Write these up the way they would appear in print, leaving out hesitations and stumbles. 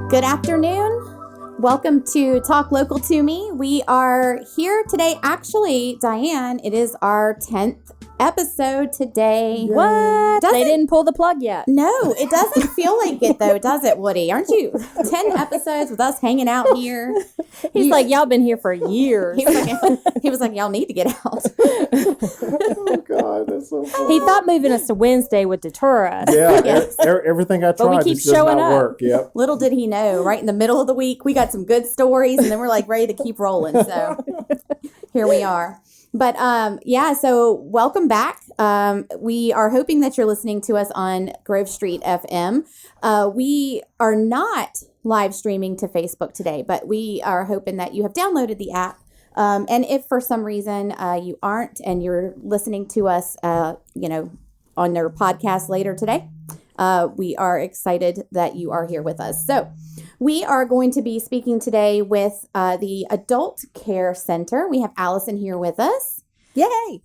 Good afternoon. Welcome to Talk Local to Me. We are here today. Actually, Diane, it is our 10th episode today. Yay. What? They didn't pull the plug yet. No, it doesn't feel like it though, does it, Woody? Aren't you? 10 episodes with us hanging out here. He's like, y'all been here for years. He was like, y'all need to get out. Oh, God, that's so funny. He thought moving us to Wednesday would deter us. Yeah, Yes. everything I But we tried keep just does showing not up. work. Yep. Little did he know, right in the middle of the week, we got some good stories, and then we're like ready to keep rolling. So here we are. But so welcome back. We are hoping that you're listening to us on Grove Street FM. We are not live streaming to Facebook today, but we are hoping that you have downloaded the app. And if for some reason you aren't and you're listening to us, on their podcast later today, we are excited that you are here with us. So we are going to be speaking today with the Adult Care Center. We have Allison here with us. Yay!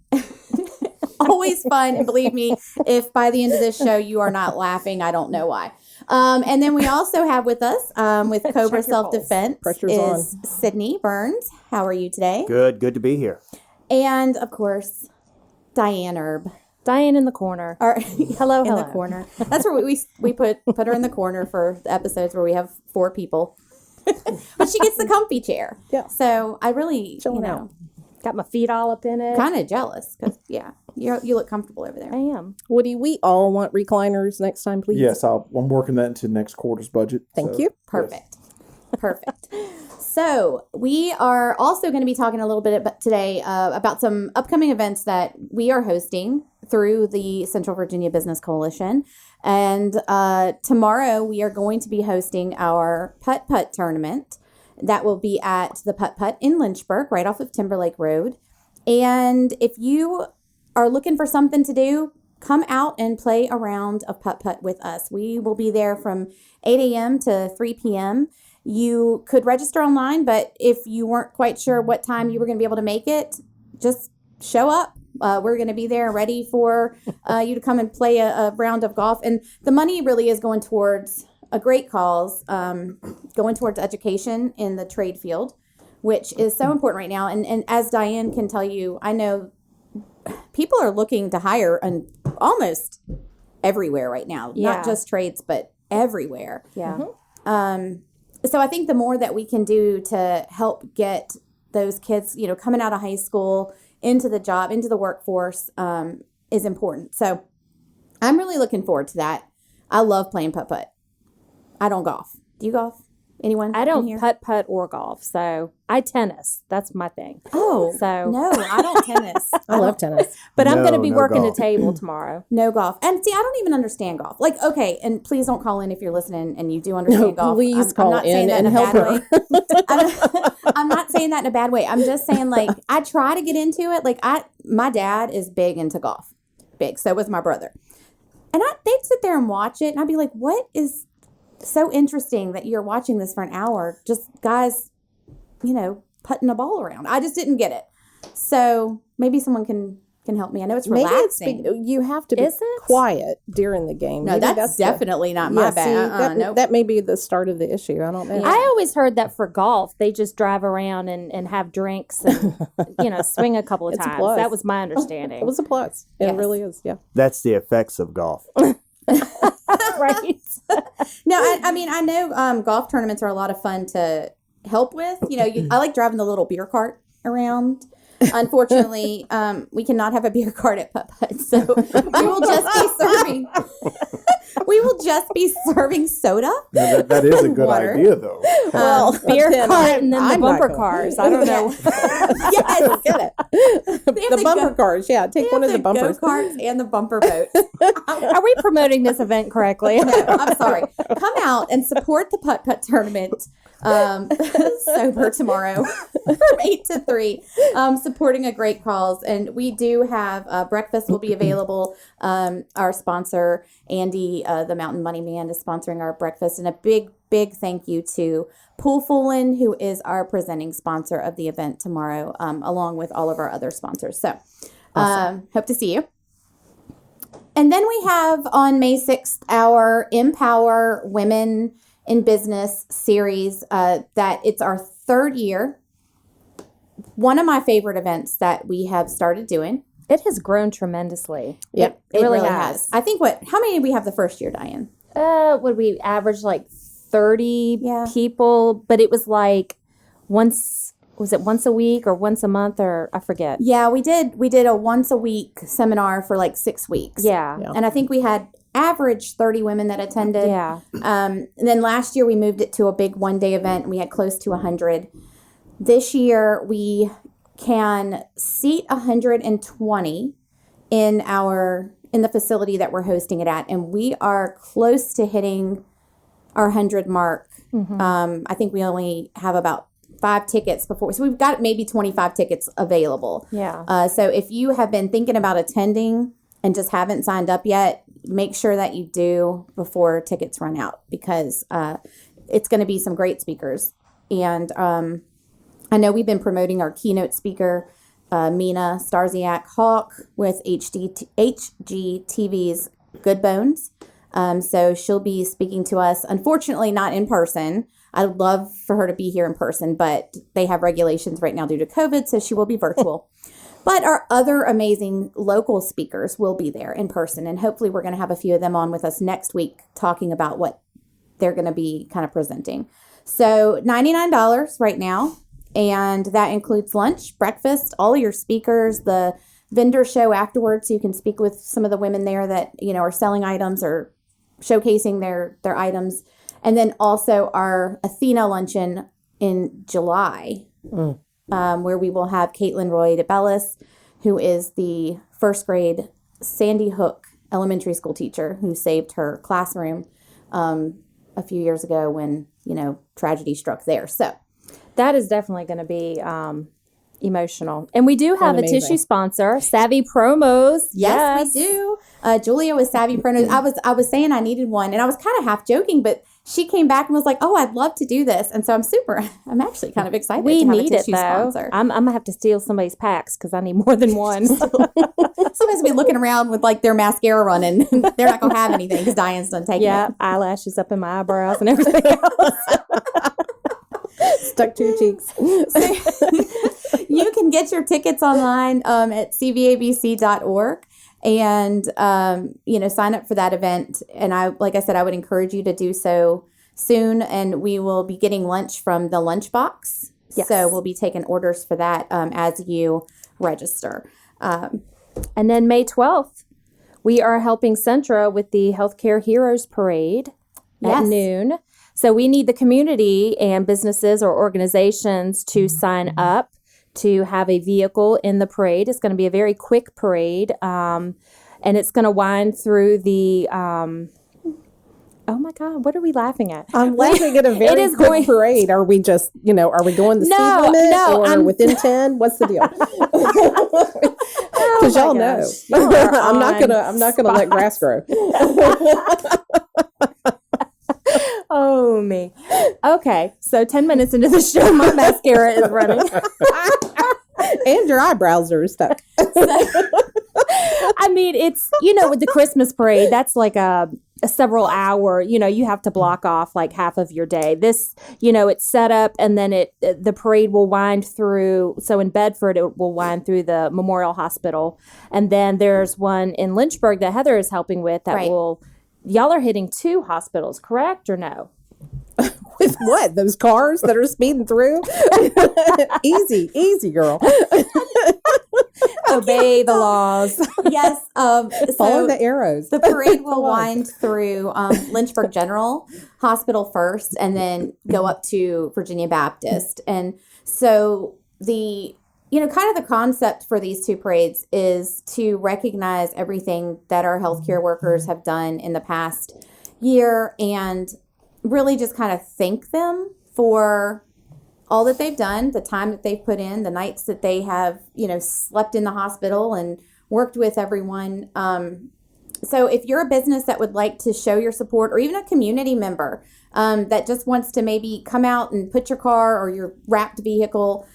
Always fun. And believe me, if by the end of this show you are not laughing, I don't know why. And then we also have with us, with Cobra Self-Defense, Pressure's is Sydney Burns. How are you today? Good to be here. And, of course, Diane Erb. Diane in the corner. Hello. In the corner. That's where we put her in the corner for the episodes where we have 4 people. But she gets the comfy chair. Yeah. So I really, Chilling out. Got my feet all up in it. kind of jealous because, you look comfortable over there. I am. Woody, we all want recliners next time, please. Yes, I'm working that into next quarter's budget. Thank you. Perfect. Perfect. So we are also going to be talking a little bit today about some upcoming events that we are hosting through the Central Virginia Business Coalition. And tomorrow we are going to be hosting our Putt-Putt tournament. That will be at the Putt-Putt in Lynchburg, right off of Timberlake Road. And if you are looking for something to do, come out and play a round of Putt-Putt with us. We will be there from 8 a.m. to 3 p.m. You could register online, but if you weren't quite sure what time you were going to be able to make it, just show up. We're going to be there ready for you to come and play a round of golf. And the money really is going towards a great cause, going towards education in the trade field, which is so important right now. And as Diane can tell you, I know people are looking to hire almost everywhere right now, Yeah. not just trades, but everywhere. Yeah. So I think the more that we can do to help get those kids, coming out of high school into the job, into the workforce, is important. So I'm really looking forward to that. I love playing putt-putt. I don't golf. Do you golf? Anyone? I in don't here? putt or golf, so I tennis. That's my thing. Oh, So- no, I don't tennis. I love tennis. But I'm No, going to be no working golf. the table tomorrow. No golf. And see, I don't even understand golf. Like, okay, and please don't call in if you're listening and you do understand No, golf. please I'm call not in saying that and a help bad her. way. I'm not saying that in a bad way. I'm just saying, like, I try to get into it. Like, my dad is big into golf. Big. So was my brother. And they'd sit there and watch it, and I'd be like, what is so interesting that you're watching this for an hour? Just guys, putting a ball around. I just didn't get it. So maybe someone can help me. I know it's Maybe relaxing. you have to be Is it? quiet during the game. No, Maybe that's the- definitely not my Yeah, bad. see, Nope. that may be the start of the issue. I don't know. Yeah. I always heard that for golf, they just drive around and have drinks and, swing a couple of It's a times. plus. That was my understanding. It was a plus. It Yes. really is. Yeah. That's the effects of golf. right. No, I know golf tournaments are a lot of fun to help with. I like driving the little beer cart around. Unfortunately, we cannot have a beer cart at Putt-Putt, so we will just be serving. We will just be serving soda. Now, that is a good Water. idea, though. Well, Beer then cart I'm- and then I'm the not bumper going. cars. I don't know. Yes, Get it. have The the bumper go- cars. Yeah. Take one of the bumpers. go-karts and the bumper boat. Are we promoting this event correctly? I'm sorry. Come out and support the Putt-Putt tournament. Sober tomorrow from 8 to 3, supporting a great cause. And we do have breakfast will be available. Our sponsor, Andy, the Mountain Money Man, is sponsoring our breakfast. And a big thank you to Pool Foolin, who is our presenting sponsor of the event tomorrow, along with all of our other sponsors. So hope to see you. And then we have on May 6th our Empower Women in Business series that it's our third year. One of my favorite events that we have started doing. It has grown tremendously. Yep. It really really has. has. I think how many did we have the first year, Diane? Would we average like 30 Yeah. people? But it was like once a week or once a month, or I forget. Yeah, we did a once a week seminar for like 6 weeks. Yeah. Yeah. And I think we had average 30 women that attended. Yeah. And then last year we moved it to a big one-day event and we had close to 100. This year we can seat 120 in the facility that we're hosting it at, and we are close to hitting our 100 mark. I think we only have about 5 tickets before, so we've got maybe 25 tickets available. Yeah. So if you have been thinking about attending and just haven't signed up yet, make sure that you do before tickets run out, because it's going to be some great speakers. And I know we've been promoting our keynote speaker, Mina Starziak Hawk, with HGTV's Good Bones. So she'll be speaking to us, unfortunately not in person. I'd love for her to be here in person, but they have regulations right now due to COVID, so she will be virtual. But our other amazing local speakers will be there in person, and hopefully we're going to have a few of them on with us next week talking about what they're going to be kind of presenting. So $99 right now, and that includes lunch, breakfast, all of your speakers, the vendor show afterwards, so you can speak with some of the women there that, you know, are selling items or showcasing their items. And then also our Athena luncheon in July, where we will have Caitlin Roy DeBellis, who is the first grade Sandy Hook elementary school teacher who saved her classroom a few years ago when, you know, tragedy struck there. So That is definitely going to be emotional. And we do have a Amazing. tissue sponsor, Savvy Promos. yes, we do. Julia with Savvy Promos. I was saying I needed one, and I was kind of half joking, but she came back and was like, "Oh, I'd love to do this," and so I'm actually kind of excited. We to have need a it, tissue though. sponsor. I'm going to have to steal somebody's packs because I need more than one. Somebody's be looking around with like their mascara running. They're not gonna have anything because Diane's done taking Yeah, it. eyelashes up in my eyebrows and everything else. Stuck to your cheeks. You can get your tickets online at cvabc.org and sign up for that event. And like I said, I would encourage you to do so soon. And we will be getting lunch from the lunchbox. Yes. So we'll be taking orders for that as you register. And then May 12th, we are helping Centra with the Healthcare Heroes Parade at Yes. noon. So we need the community and businesses or organizations to sign up to have a vehicle in the parade. It's going to be a very quick parade, and it's going to wind through the. Oh my God! What are we laughing at? I'm laughing at a very is quick going- parade. Are we just, are we going the speed No, limit no, or I'm- within 10? What's the deal? Because y'all know. gosh. Y'all are I'm not gonna let grass grow. Oh me. Okay, so 10 minutes into the show, my mascara is running. And your eyebrows are stuck. I mean, it's, with the Christmas parade, that's like a several hour, you have to block off like half of your day. This, it's set up and then the parade will wind through. So in Bedford, it will wind through the Memorial Hospital. And then there's one in Lynchburg that Heather is helping with that Right. y'all are hitting 2 hospitals, correct or no? With what? Those cars that are speeding through? Easy, girl. Obey the laws. Yes. Follow So the arrows. the parade will Come on. wind through Lynchburg General Hospital first and then go up to Virginia Baptist. And so the kind of the concept for these 2 parades is to recognize everything that our healthcare workers have done in the past year and really just kind of thank them for all that they've done, the time that they've put in, the nights that they have, slept in the hospital and worked with everyone. So if you're a business that would like to show your support, or even a community member that just wants to maybe come out and put your car or your wrapped vehicle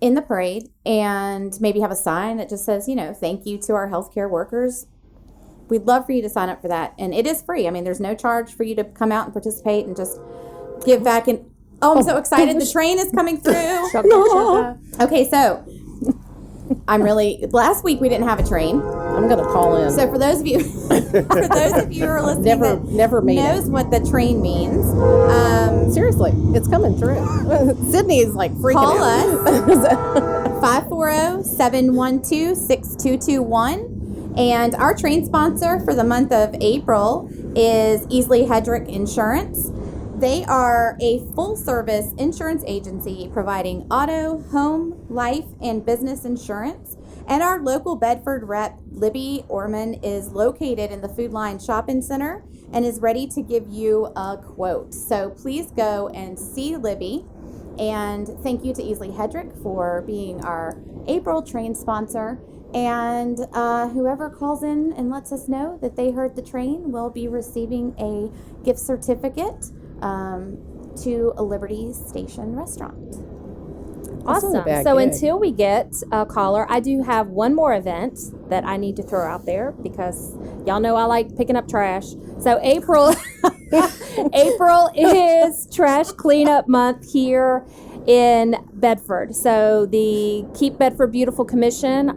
in the parade and maybe have a sign that just says, thank you to our healthcare workers, we'd love for you to sign up for that. And it is free. I mean, there's no charge for you to come out and participate and just give back. And I'm so excited. The train is coming through. Okay, so last week we didn't have a train. I'm going to call in. So for those of you who are listening Never made knows it. what the train means, Seriously, it's coming through. Sydney is like freaking call out. us 540-712-6221. And our train sponsor for the month of April is Easley Hedrick Insurance. They are a full-service insurance agency providing auto, home, life, and business insurance. And our local Bedford rep, Libby Orman, is located in the Food Line Shopping Center and is ready to give you a quote. So please go and see Libby. And thank you to Easley Hedrick for being our April train sponsor. And whoever calls in and lets us know that they heard the train will be receiving a gift certificate to a Liberty Station restaurant. Awesome. bad So gig. until we get a caller, I do have one more event that I need to throw out there because y'all know I like picking up trash. So April is trash cleanup month here in Bedford. So the Keep Bedford Beautiful Commission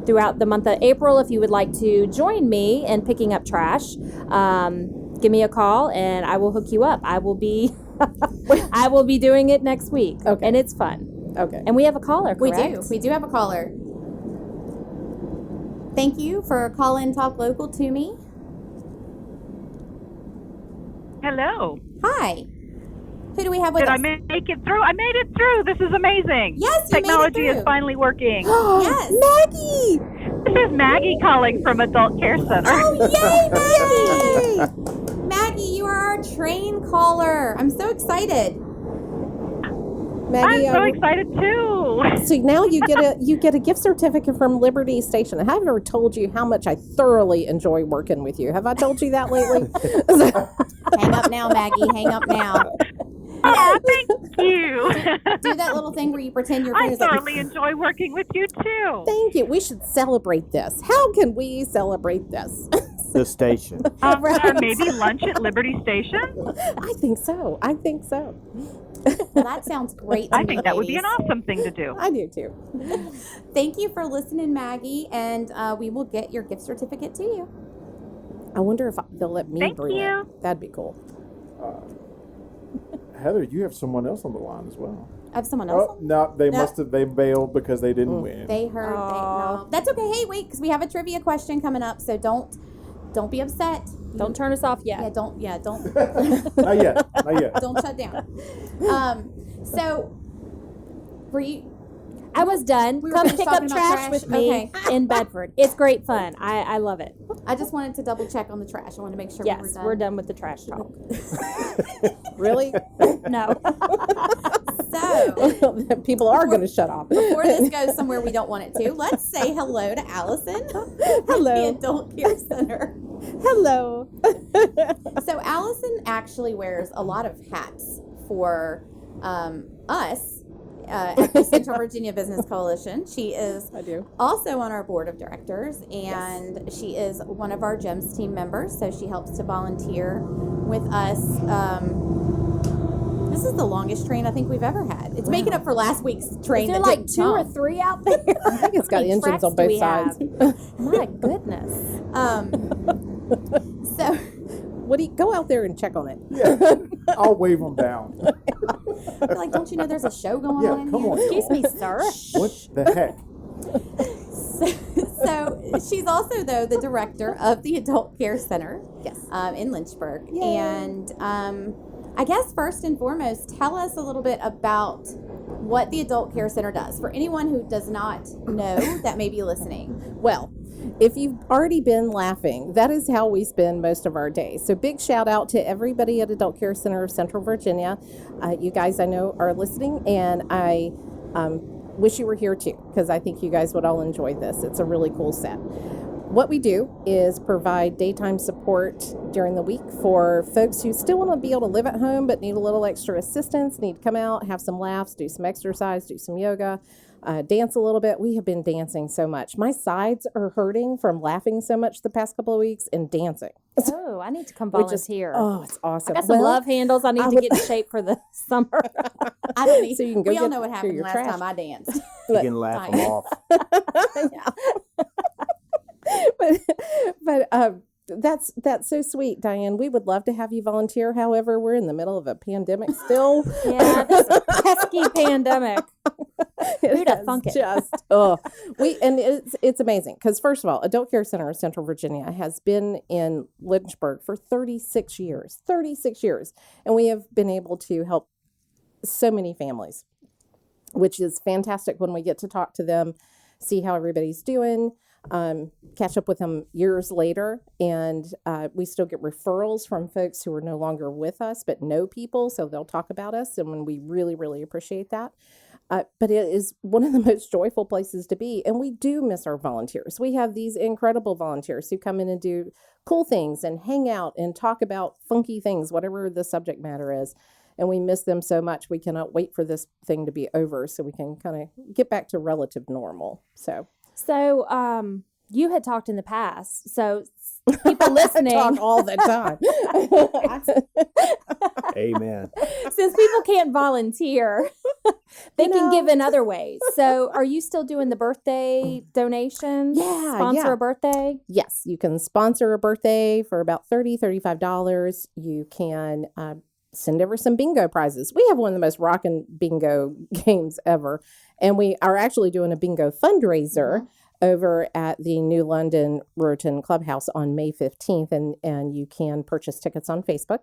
throughout the month of April, if you would like to join me in picking up trash, give me a call and I will hook you up. I will be doing it next week. Okay. And it's fun. Okay. And we have a caller, correct? We do have a caller. Thank you for calling Talk Local to me. Hello. Hi. Who do we have with Did I us? make it through? I made it through. This is amazing. Yes, you made it Technology is through. finally working. Yes. Maggie! This is Maggie calling from Adult Care Center. Oh, yay, Maggie! Maggie, you are our train caller. I'm so excited. Maggie, I'm so excited too. so now you get a gift certificate from Liberty Station. I haven't ever told you how much I thoroughly enjoy working with you. Have I told you that lately? Hang up now, Maggie. Hang up now. Oh, thank you. Do that little thing where you pretend your I fingers like, thoroughly enjoy working with you too. Thank you. We should celebrate this. How can we celebrate this? The station. Maybe lunch at Liberty Station? I think so. well, that sounds great to I me, think that would be an ladies. awesome thing to do. I do too. Thank you for listening, Maggie, and we will get your gift certificate to you. I wonder if they'll let me Thank bring you. it. That'd be cool. Heather, you have someone else on the line as well. I have someone else. Oh, no, they must have, they bailed because they didn't win. They heard. No. That's okay. Hey, wait, because we have a trivia question coming up, so don't be upset. Don't turn us off yet. Don't Not yet. don't shut down. So were you? I was done. We were Come finished pick up talking about trash trash? with me in Bedford. It's great fun. I love it. I just wanted to double check on the trash. I want to make sure we were Yes, done. we're done with the trash talk. Really? No. So People are going to shut off. before this goes somewhere we don't want it to, let's say hello to Allison. Hello. The Adult Care Center. Hello. So Allison actually wears a lot of hats for us at the Central Virginia Business Coalition. She is I do. also on our board of directors, and she is one of our GEMS team members, so she helps to volunteer with us. This is the longest train I think we've ever had. It's making up for last week's train. Is there that like didn't 2 or come. 3 out there? I think it's got How many engines tracks on do both we sides. have? My goodness. So What do you go out there and check on it? Yeah. I'll wave them down. you're like, don't you know there's a show going Yeah, on in come here? on. Excuse me, sir. What the heck? So she's also, though, the director of the Adult Care Center in Lynchburg. Yay. And I guess first and foremost, tell us a little bit about what the Adult Care Center does. For anyone who does not know that may be listening. Well, if you've already been laughing, that is how we spend most of our days. So big shout out to everybody at Adult Care Center of Central Virginia. You guys I know are listening, and I wish you were here too, because I think you guys would all enjoy this. It's a really cool set. What we do is provide daytime support during the week for folks who still want to be able to live at home but need a little extra assistance, need to come out, have some laughs, do some exercise, do some yoga. dance a little bit. We have been dancing so much. My sides are hurting from laughing so much the past couple of weeks and dancing. Oh, I need to come We just- volunteer. Oh, it's awesome. I got some Well, love handles. I need I to would- get in shape for the summer. I don't need. So you can go we all get know what through happened your last trash. time I danced. You can laugh them off. but that's so sweet, Diane. We would love to have you volunteer. However, we're in the middle of a pandemic still. Yeah, this pesky pandemic. Who'd have has thunk it? Just it's amazing because first of all, Adult Care Center of Central Virginia has been in Lynchburg for 36 years. 36 years, and we have been able to help so many families, which is fantastic when we get to talk to them, see how everybody's doing. Catch up with them years later, and we still get referrals from folks who are no longer with us but know people, so they'll talk about us, and when we really, really appreciate that. But it is one of the most joyful places to be, and we do miss our volunteers. We have these incredible volunteers who come in and do cool things and hang out and talk about funky things, whatever the subject matter is. And we miss them so much. We cannot wait for this thing to be over so we can kind of get back to relative normal. So You had talked in the past. So people listening, talk all the time. Amen. since people can't volunteer, they You can know. give in other ways. So are you still doing the birthday donations? Yeah, Sponsor yeah. a birthday? Yes, you can sponsor a birthday for about $35. You can send over some bingo prizes. We have one of the most rockin' bingo games ever. And we are actually doing a bingo fundraiser over at the New London Ruritan Clubhouse on May 15th. And you can purchase tickets on Facebook.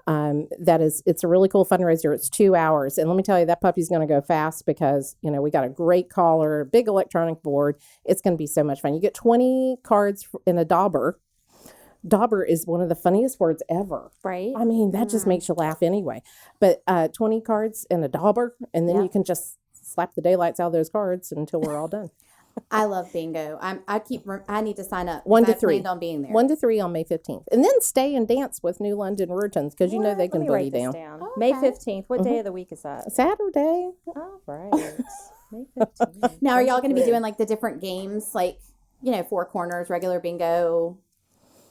It's a really cool fundraiser. It's 2 hours. And let me tell you, that puppy's going to go fast because, we got a great caller, big electronic board. It's going to be so much fun. You get 20 cards in a dauber. Dauber is one of the funniest words ever. Right. I mean, that just makes you laugh anyway. But 20 cards in a dauber, and then you can just slap the daylights out of those cards until we're all done. I love bingo. I need to sign up. 1 to I 3. planned on being there. 1 to 3 on May 15th. And then stay and dance with New London Ruritans because you know they can boogie down. May Okay. 15th. What day of the week is that? Saturday. All right. May 15th. Now, are y'all going to be doing like the different games, like four corners, regular bingo?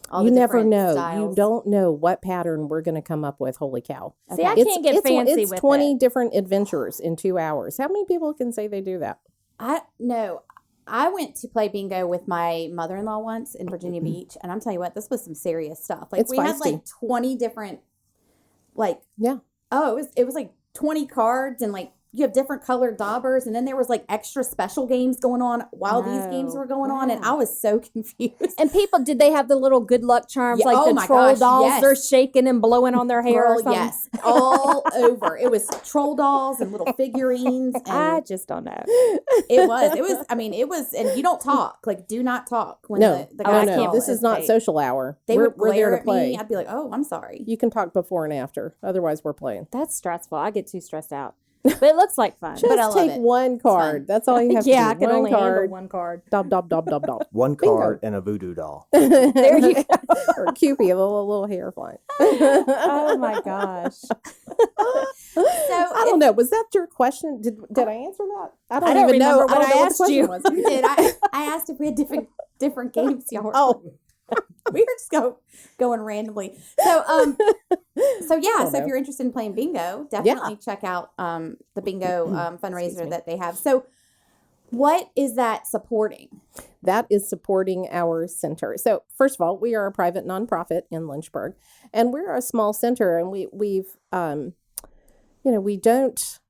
All You the never different know. styles? You don't know what pattern we're going to come up with. Holy cow. See, I Okay. can't get fancy it's with 20 it. different adventures in 2 hours. How many people can say they do that? I went to play bingo with my mother-in-law once in Virginia Beach, and I'm telling you what, this was some serious stuff. Like It's we had feisty. like 20 different, Yeah. it was like 20 cards, and like you have different colored daubers, and then there was like extra special games going on while these games No. were going on, and I was so confused. And people, did they have the little good luck charms, Yeah, like oh the my troll gosh, dolls? yes. They're shaking and blowing on their hair or Girl, something. yes, all over. It was troll dolls and little figurines, and I just don't know. it was. I mean, it was, and you don't talk. Like, do not talk when No. the Oh, guys I no, can't this is not participate. social hour. They we're would glare there to at play. me. I'd be like, "Oh, I'm sorry." You can talk before and after. Otherwise, we're playing. That's stressful. I get too stressed out. But it looks like fun. Just But I love take it. one card. That's all you have Yeah, I to do. can only one handle card. one card. Dob, dob, dob, dob, dob. One Bingo. card and a voodoo doll. There you go. Or Cupid, a little hair flying. Oh my gosh. So I don't know. Was that your question? Did I answer that? I don't don't even know. remember I what don't I know asked what the you. question was. You did. I asked if we had different games y'all were Oh. playing. We were just going randomly. So so yeah, don't so if know. you're interested in playing bingo, definitely check out the bingo fundraiser that they have. So what is that supporting? That is supporting our center. So first of all, we are a private nonprofit in Lynchburg, and we're a small center, and we've we don't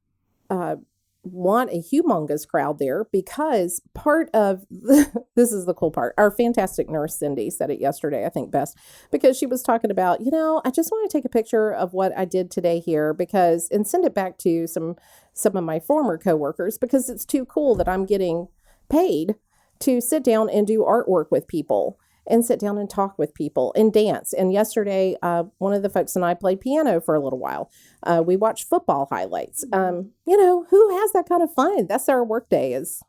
want a humongous crowd there because part of this is the cool part. Our fantastic nurse Cindy said it yesterday, I think best, because she was talking about, I just want to take a picture of what I did today here and send it back to some of my former coworkers because it's too cool that I'm getting paid to sit down and do artwork with people and sit down and talk with people and dance. And yesterday, one of the folks and I played piano for a little while. We watched football highlights. Who has that kind of fun? That's our work day is,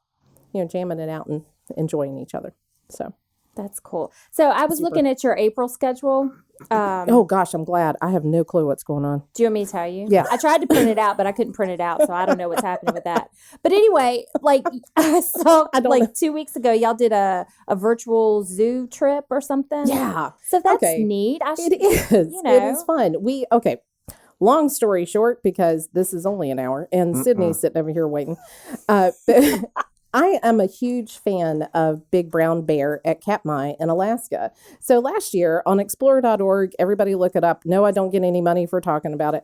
jamming it out and enjoying each other. So That's cool. So I was looking at your April schedule, Oh gosh, I'm glad. I have no clue what's going on. Do you want me to tell you? Yeah. I tried to print it out, but I couldn't print it out, so I don't know what's happening with that. But anyway, like I saw I don't like know. 2 weeks ago, y'all did a virtual zoo trip or something. Yeah, So that's Okay. neat. it is. you It know. is fun. Okay. Long story short, because this is only an hour, and Sydney's sitting over here waiting. I am a huge fan of Big Brown Bear at Katmai in Alaska. So last year on Explorer.org, everybody look it up. No, I don't get any money for talking about it.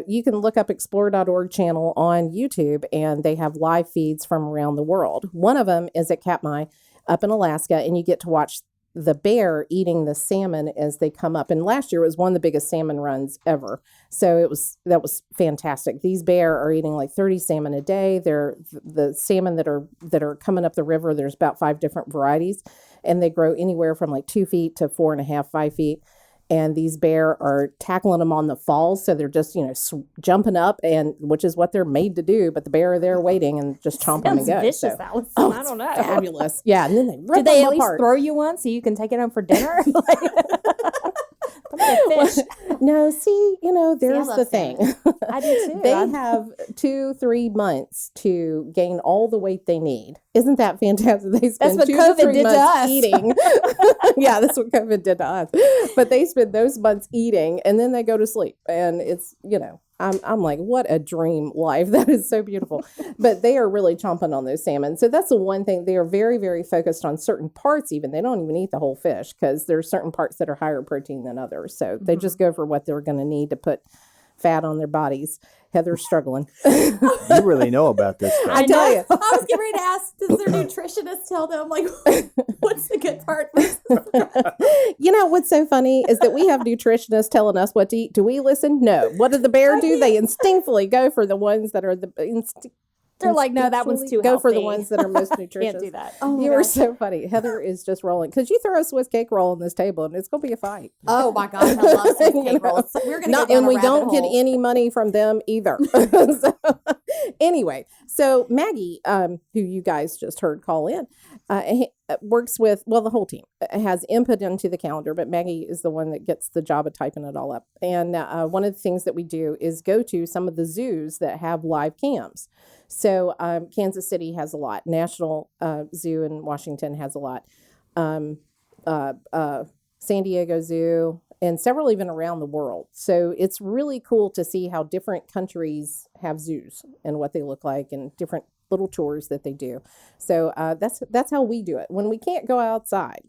You can look up Explorer.org channel on YouTube, and they have live feeds from around the world. One of them is at Katmai up in Alaska, and you get to watch the bear eating the salmon as they come up. And last year was one of the biggest salmon runs ever. So that was fantastic. These bear are eating like 30 salmon a day. They're the salmon that are coming up the river. There's about 5 different varieties, and they grow anywhere from like 2 feet to 4.5, 5 feet. And these bear are tackling them on the falls. So they're just, jumping up, and which is what they're made to do. But the bear are there waiting and just chomping Sounds and go. vicious, So, Allison. oh, I don't know. fabulous. Yeah. And then they rip Did they them at least apart. throw you one so you can take it home for dinner? Fish. No, see, there's love the thing. I do too. They have 2-3 months to gain all the weight they need. Isn't that fantastic? They spend what 2 COVID to 3 did to months us. eating. Yeah, that's what COVID did to us. But they spend those months eating, and then they go to sleep. And it's, I'm like, what a dream life. That is so beautiful. But they are really chomping on those salmon. So that's the one thing. They are very, very focused on certain parts even. They don't even eat the whole fish because there's certain parts that are higher protein than others. So they just go for what they're going to need to put fat on their bodies. Heather's struggling. You really know about this stuff. I tell you. I was getting ready to ask, does their nutritionist tell them, like, what's the good part? What's so funny is that we have nutritionists telling us what to eat. Do we listen? No. What do the bear do? They instinctively go for the ones that are They're like, no, that one's too go for the healthy. ones that are most nutritious. Can't do that. Oh, my You were gosh. so funny. Heather is just rolling because you throw a Swiss cake roll on this table and it's going to be a fight. Oh my gosh, I love Swiss You cake know, rolls. We're gonna go down And a we rabbit don't get hole. any money from them either. Anyway, so Maggie, who you guys just heard call in, works with, the whole team has input into the calendar, but Maggie is the one that gets the job of typing it all up. And one of the things that we do is go to some of the zoos that have live cams. So Kansas City has a lot. National Zoo in Washington has a lot. San Diego Zoo, and several even around the world. So it's really cool to see how different countries have zoos and what they look like and different little tours that they do. So that's how we do it when we can't go outside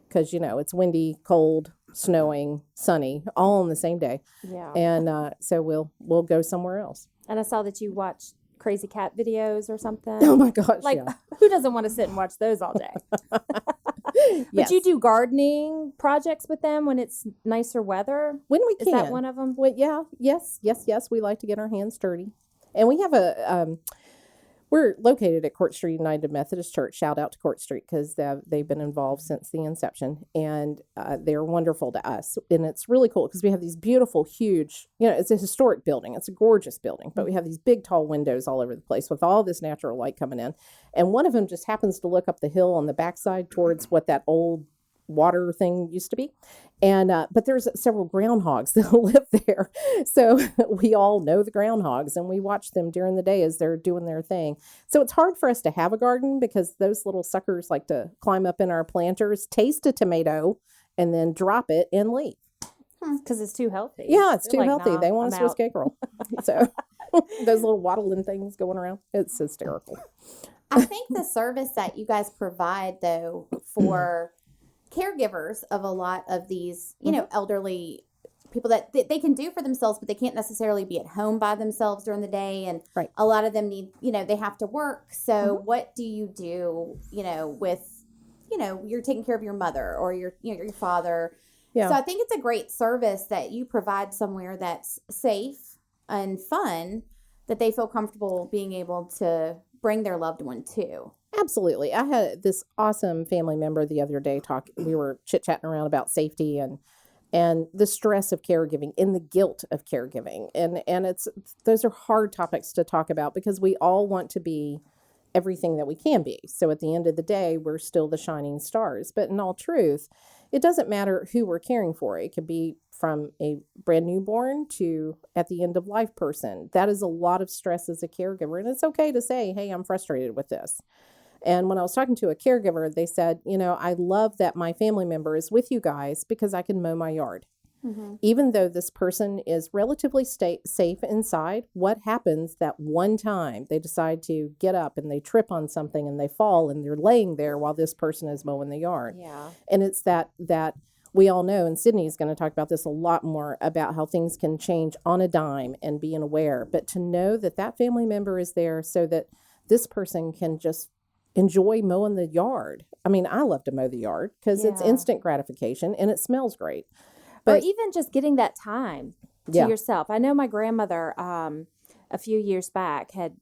because, it's windy, cold, snowing, sunny, all on the same day. Yeah. And so we'll go somewhere else. And I saw that you watched crazy cat videos or something. Oh my gosh. Like, yeah. who doesn't want to sit and watch those all day? Yes. But you do gardening projects with them when it's nicer weather? When we Is can. that one of them? Well, yeah, yes. We like to get our hands dirty. And we have we're located at Court Street United Methodist Church. Shout out to Court Street because they've been involved since the inception. And they're wonderful to us. And it's really cool because we have these beautiful, huge, it's a historic building. It's a gorgeous building. But we have these big, tall windows all over the place with all this natural light coming in. And one of them just happens to look up the hill on the backside towards what that old water thing used to be. And but there's several groundhogs that live there. So we all know the groundhogs and we watch them during the day as they're doing their thing. So it's hard for us to have a garden because those little suckers like to climb up in our planters, taste a tomato, and then drop it and leave. Because it's too healthy. Yeah, it's They're too like, healthy. "Nah, They want a I'm Swiss out." cake roll. So those little waddling things going around. It's hysterical. I think the service that you guys provide, though, for caregivers of a lot of these, elderly people that they can do for themselves, but they can't necessarily be at home by themselves during the day. And Right. a lot of them need, they have to work. So what do you do, with, you're taking care of your mother or your father. Yeah. So I think it's a great service that you provide somewhere that's safe and fun, that they feel comfortable being able to bring their loved one to. Absolutely. I had this awesome family member the other day we were chit-chatting around about safety and the stress of caregiving and the guilt of caregiving. And those are hard topics to talk about because we all want to be everything that we can be. So at the end of the day, we're still the shining stars. But in all truth, it doesn't matter who we're caring for. It could be from a brand newborn to at the end of life person. That is a lot of stress as a caregiver. And it's okay to say, hey, I'm frustrated with this. And when I was talking to a caregiver, they said, I love that my family member is with you guys because I can mow my yard. Even though this person is relatively safe inside, what happens that one time they decide to get up and they trip on something and they fall and they're laying there while this person is mowing the yard. Yeah. And it's that we all know, and Sydney is going to talk about this a lot more, about how things can change on a dime and being aware. But to know that that family member is there so that this person can just enjoy mowing the yard. I mean, I love to mow the yard because it's Yeah. instant gratification and it smells great. Or But even just getting that time to Yeah. yourself. I know my grandmother a few years back had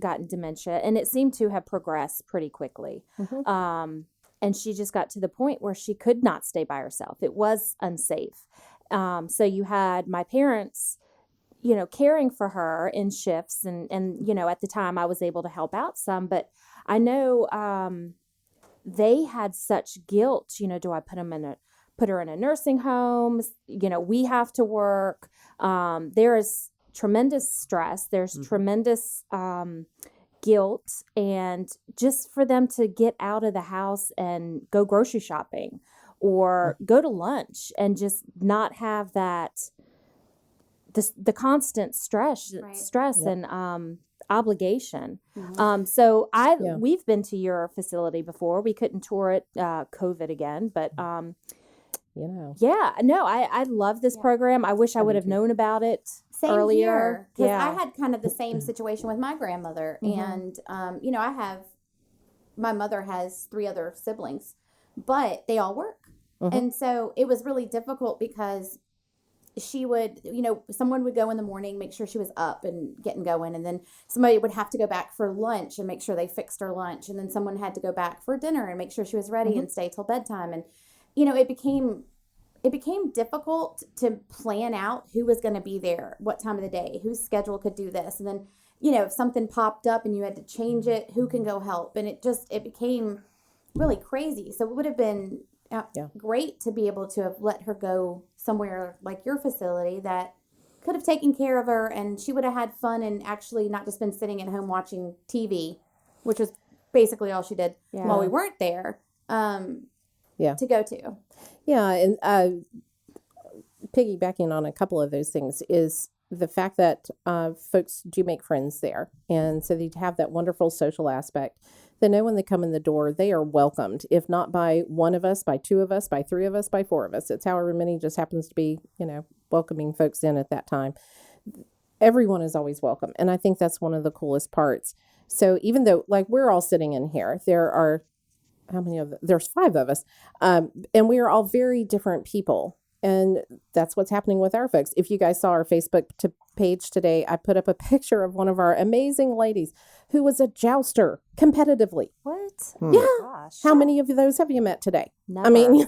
gotten dementia, and it seemed to have progressed pretty quickly. And she just got to the point where she could not stay by herself. It was unsafe. So you had my parents, caring for her in shifts, and at the time I was able to help out some, but I know they had such guilt. Do I put her in a nursing home? We have to work. There is tremendous stress. There's tremendous guilt, and just for them to get out of the house and go grocery shopping or go to lunch and just not have that the constant stress and obligation. So we've been to your facility before. We couldn't tour it COVID again, but I love this program. I wish I would have known about it Same earlier. here, because Yeah. I had kind of the same situation with my grandmother, and my mother has 3 other siblings, but they all work, and so it was really difficult because she would, someone would go in the morning, make sure she was up and getting going, and then somebody would have to go back for lunch and make sure they fixed her lunch, and then someone had to go back for dinner and make sure she was ready and stay till bedtime, and it became difficult to plan out who was going to be there, what time of the day, whose schedule could do this. And then, if something popped up and you had to change it, who can go help? And it became really crazy. So it would have been great to be able to have let her go somewhere like your facility that could have taken care of her, and she would have had fun and actually not just been sitting at home watching TV, which was basically all she did while we weren't there. To go to. Yeah, and piggybacking on a couple of those things is the fact that folks do make friends there. And so they have that wonderful social aspect. They know when they come in the door, they are welcomed, if not by one of us, by 2 of us, by 3 of us, by 4 of us. It's however many just happens to be, welcoming folks in at that time. Everyone is always welcome. And I think that's one of the coolest parts. So even though, like, we're all sitting in here, there are how many of them? There's 5 of us. And we are all very different people. And that's what's happening with our folks. If you guys saw our Facebook page today, I put up a picture of one of our amazing ladies who was a jouster competitively. What? Yeah. Gosh. How many of those have you met today? Never. I mean,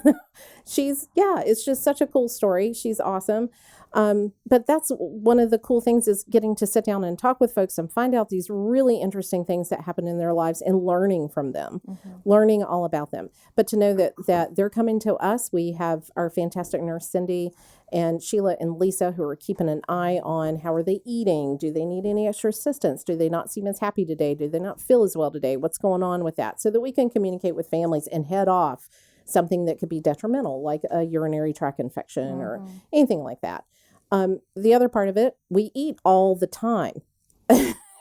it's just such a cool story. She's awesome. But that's one of the cool things, is getting to sit down and talk with folks and find out these really interesting things that happen in their lives and learning from them, learning all about them. But to know that they're coming to us. We have our fantastic nurse, Cindy, and Sheila and Lisa, who are keeping an eye on how are they eating? Do they need any extra assistance? Do they not seem as happy today? Do they not feel as well today? What's going on with that? So that we can communicate with families and head off something that could be detrimental, like a urinary tract infection or anything like that. The other part of it, we eat all the time.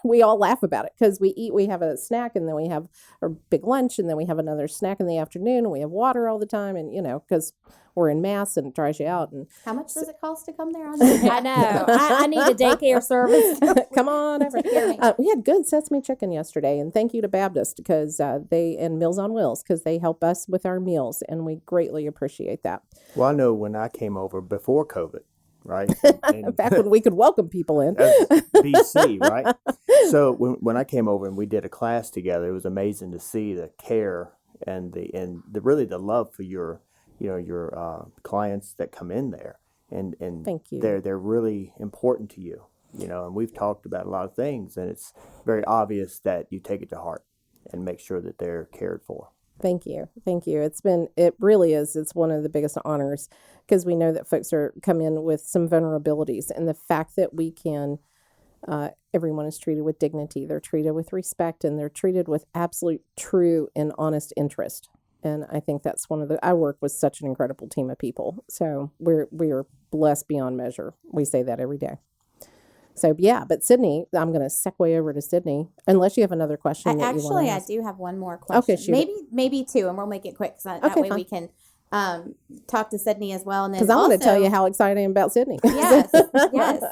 We all laugh about it because we have a snack, and then we have a big lunch, and then we have another snack in the afternoon, and we have water all the time. And, because we're in mass and it dries you out. And How much does it cost to come there? I know. I need a daycare service. come on over. We had good sesame chicken yesterday, and thank you to Baptist because and Meals on Wheels, because they help us with our meals, and we greatly appreciate that. Well, I know when I came over before COVID, right? And Back when we could welcome people in. that was BC, right? So when I came over and we did a class together, it was amazing to see the care and the really the love for your clients that come in there, and Thank you. They're really important to you, and we've talked about a lot of things, and it's very obvious that you take it to heart. and make sure that they're cared for. Thank you. Thank you. It really is. It's one of the biggest honors because we know that folks come in with some vulnerabilities, and the fact that we can, everyone is treated with dignity, they're treated with respect, and they're treated with absolute true and honest interest. And I think that's I work with such an incredible team of people. So we are blessed beyond measure. We say that every day. So yeah, but Sydney, I'm going to segue over to Sydney, unless you have another question. I do have one more question. Okay, shoot. Maybe two, and we'll make it quick. So that way fine. we can talk to Sydney as well. Because I want to tell you how excited I am about Sydney. Yes, yes.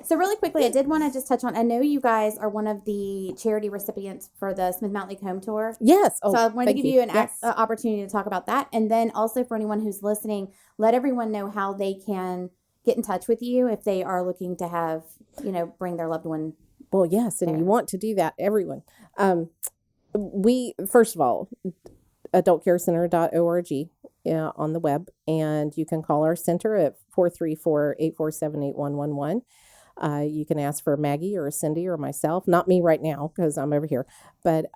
So really quickly, I did want to just touch on. I know you guys are one of the charity recipients for the Smith Mountain Lake Home Tour. Yes. So I wanted to give you an Yes. opportunity to talk about that, and then also for anyone who's listening, let everyone know how they can get in touch with you if they are looking to have, bring their loved one. Well, yes, and you want to do that, everyone. We, first of all, adultcarecenter.org on the web, and you can call our center at 434-847-8111. You can ask for Maggie or Cindy or myself, not me right now because I'm over here, but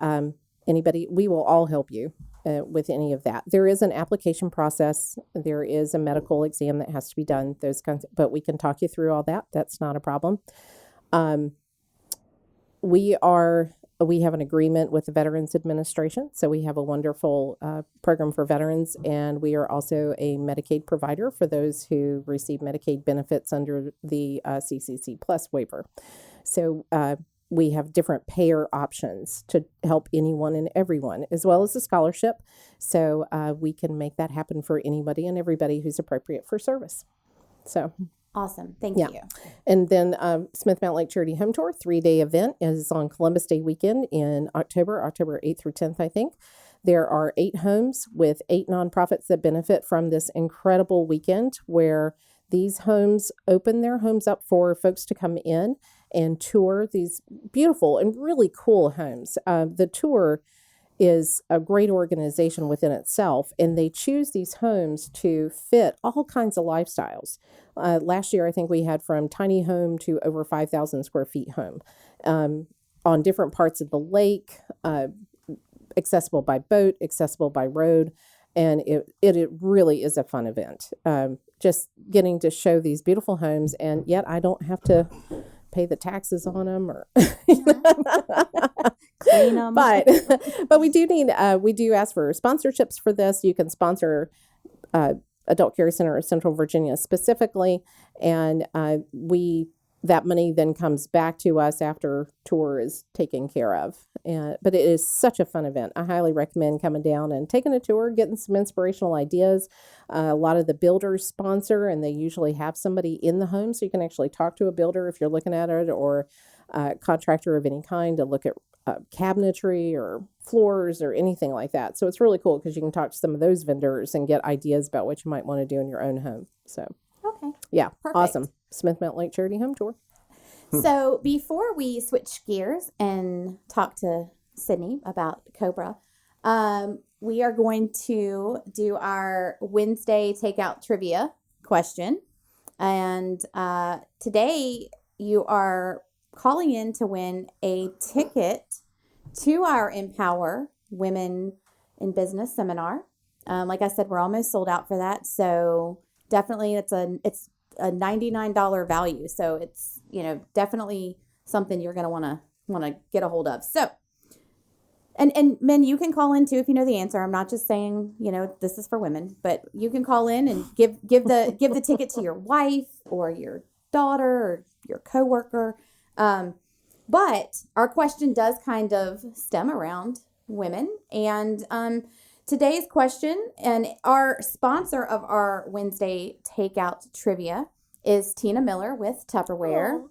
anybody, we will all help you with any of that. There is an application process. There is a medical exam that has to be done, those kinds, but we can talk you through all that. That's not a problem. We have an agreement with the Veterans Administration, so we have a wonderful program for veterans, and we are also a Medicaid provider for those who receive Medicaid benefits under the CCC Plus waiver. So we have different payer options to help anyone and everyone, as well as a scholarship. So we can make that happen for anybody and everybody who's appropriate for service. So Awesome. Thank you. And then Smith Mountain Lake Charity Home Tour, 3-day event, is on Columbus Day weekend in October 8th through 10th, I think. There are 8 homes with 8 nonprofits that benefit from this incredible weekend where these homes open their homes up for folks to come in and tour these beautiful and really cool homes. The tour is a great organization within itself, and they choose these homes to fit all kinds of lifestyles. Last year, I think we had from tiny home to over 5,000 square feet home on different parts of the lake, accessible by boat, accessible by road, and it really is a fun event. Just getting to show these beautiful homes, and yet I don't have to pay the taxes on them or Clean them. but we do ask for sponsorships for this. You can sponsor Adult Care Center of Central Virginia specifically, and that money then comes back to us after tour is taken care of. But it is such a fun event. I highly recommend coming down and taking a tour, getting some inspirational ideas. A lot of the builders sponsor, and they usually have somebody in the home, so you can actually talk to a builder if you're looking at it, or a contractor of any kind to look at cabinetry or floors or anything like that. So it's really cool because you can talk to some of those vendors and get ideas about what you might want to do in your own home. So Okay. yeah, Perfect. awesome. Smith Mountain Lake Charity Home Tour. So before we switch gears and talk to Sydney about Cobra, we are going to do our Wednesday takeout trivia question. And today you are calling in to win a ticket to our Empower Women in Business seminar. Like I said, we're almost sold out for that. So definitely it's a $99 value. So it's, definitely something you're going to want to get a hold of. So, and men, you can call in too if you know the answer. I'm not just saying, this is for women, but you can call in and give the ticket to your wife or your daughter or your coworker. But our question does kind of stem around women, and today's question, and our sponsor of our Wednesday takeout trivia is Tina Miller with Tupperware. Oh.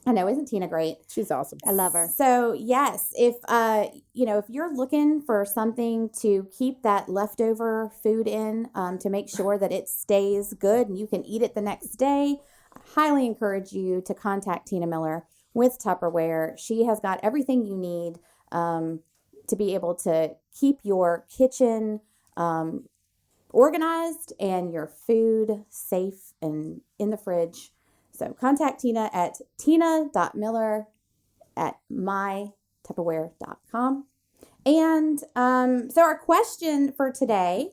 I know, isn't Tina great? She's awesome. I love her. So yes, if if you're looking for something to keep that leftover food in, to make sure that it stays good and you can eat it the next day, I highly encourage you to contact Tina Miller with Tupperware. She has got everything you need to be able to keep your kitchen organized and your food safe and in the fridge. So contact Tina at tina.miller@mytupperware.com. And so our question for today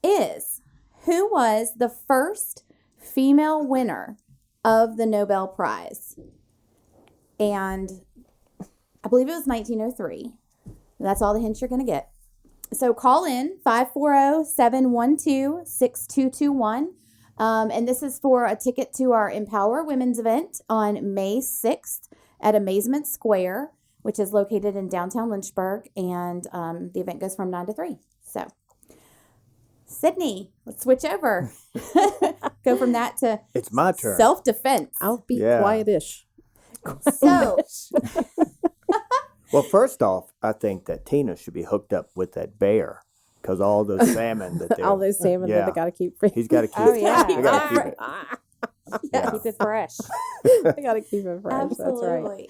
is, who was the first female winner of the Nobel Prize? And I believe it was 1903. That's all the hints you're going to get. So call in 540-712-6221. And this is for a ticket to our Empower Women's event on May 6th at Amazement Square, which is located in downtown Lynchburg. And the event goes from 9 to 3. So, Sydney, let's switch over. Go from that to It's my turn. self-defense. I'll be Yeah. quietish. So, Well, first off, I think that Tina should be hooked up with that bear because all those salmon that All those salmon that Yeah. I got to keep free. he's got to keep. Oh, yeah. They got to keep it. Yeah, keep it fresh. I got to keep it fresh. That's right. absolutely.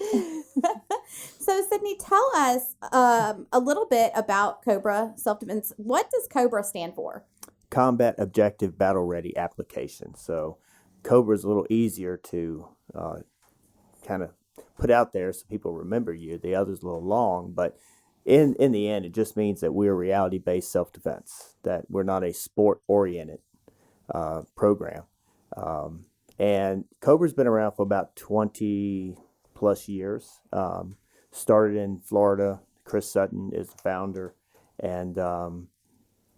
So, Sydney, tell us a little bit about Cobra Self-Defense. What does Cobra stand for? Combat Objective Battle Ready application. So Cobra is a little easier to kind of put out there so people remember you. The other's a little long, but in the end, it just means that we're reality-based self-defense, that we're not a sport-oriented program. And Cobra's been around for about 20 plus years. Started in Florida. Chris Sutton is the founder, and